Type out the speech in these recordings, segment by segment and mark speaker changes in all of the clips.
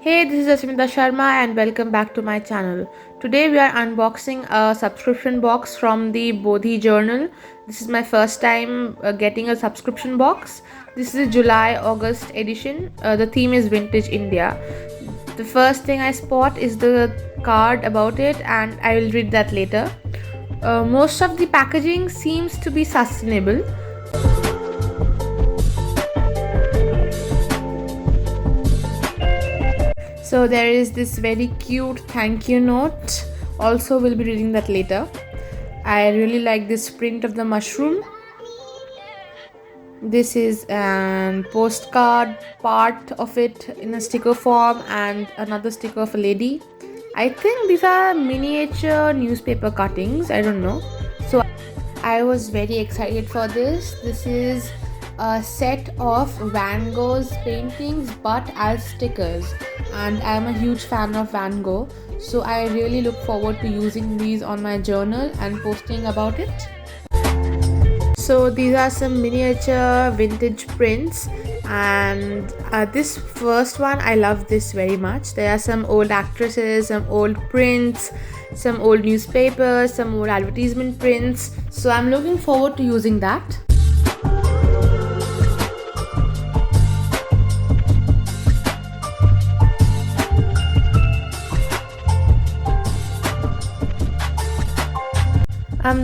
Speaker 1: Hey, this is Asmita Sarma and welcome back to my channel. Today we are unboxing a subscription box from the Bodhi Journal. This is my first time getting a subscription box. This is a July-August edition. The theme is Vintage India. The first thing I spot is the card about it and I will read that later. Most of the packaging seems to be sustainable. So there is this very cute thank you note. Also we'll be reading that later. I really like this print of the mushroom. This is a postcard, part of it in a sticker form and another sticker of a lady. I think these are miniature newspaper cuttings. I don't know. So I was very excited for this. This is a set of Van Gogh's paintings but as stickers, and I am a huge fan of Van Gogh, so I really look forward to using these on my journal and posting about it. So these are some miniature vintage prints, and this first one, I love this very much. There are some old actresses, some old prints, some old newspapers, some old advertisement prints, so I'm looking forward to using that.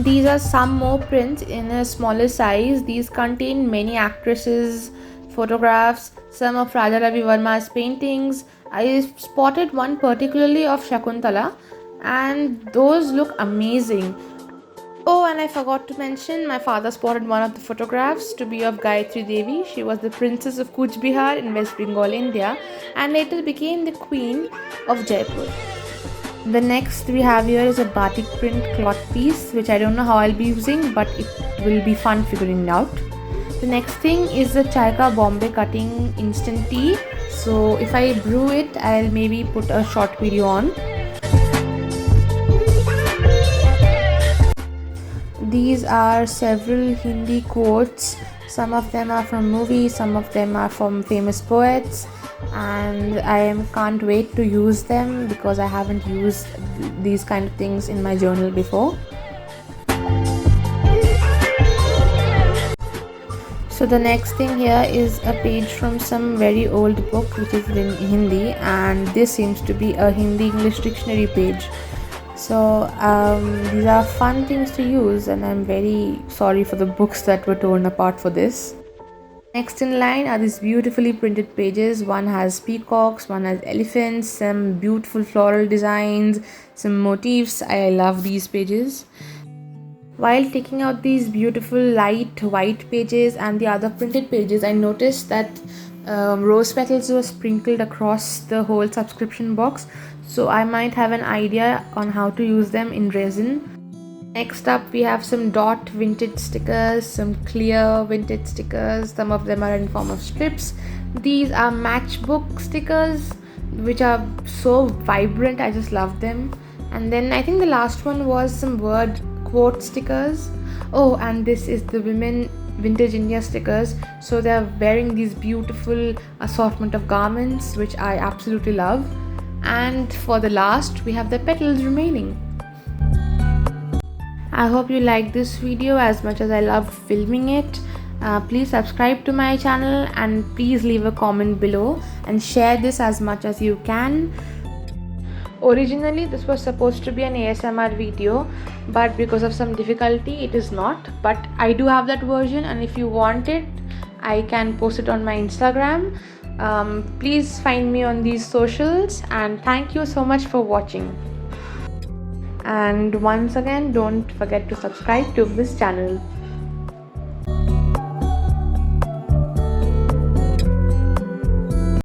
Speaker 1: These are some more prints in a smaller size. These contain many actresses' photographs, some of Raja Ravi Verma's paintings. I spotted one particularly of Shakuntala, and those look amazing. Oh, and I forgot to mention, my father spotted one of the photographs to be of Gayatri Devi. She was the princess of Kuch Bihar in West Bengal, India, and later became the queen of Jaipur. The next we have here is a batik print cloth piece, which I don't know how I'll be using, but it will be fun figuring it out. The next thing is the Chai Ka Bombay cutting instant tea. So if I brew it, I'll maybe put a short video on. These are several Hindi quotes. Some of them are from movies, some of them are from famous poets, and I can't wait to use them because I haven't used these kind of things in my journal before. So the next thing here is a page from some very old book which is in Hindi, and this seems to be a Hindi English dictionary page. So these are fun things to use, and I'm very sorry for the books that were torn apart for this. Next in line are these beautifully printed pages. One has peacocks, one has elephants, some beautiful floral designs, some motifs. I love these pages. While taking out these beautiful light white pages and the other printed pages, I noticed that rose petals were sprinkled across the whole subscription box, so I might have an idea on how to use them in resin. Next up we have some dot vintage stickers, some clear vintage stickers. Some of them are in form of strips. These are matchbook stickers which are so vibrant, I just love them. And then I think the last one was some word quote stickers. Oh, and this is the women Vintage India stickers. So they are wearing these beautiful assortment of garments which I absolutely love. And for the last we have the petals remaining. I hope you like this video as much as I loved filming it. Please subscribe to my channel and please leave a comment below and share this as much as you can. Originally this was supposed to be an ASMR video, but because of some difficulty it is not. But I do have that version, and if you want it I can post it on my Instagram. Please find me on these socials, and thank you so much for watching. And once again, don't forget to subscribe to this channel.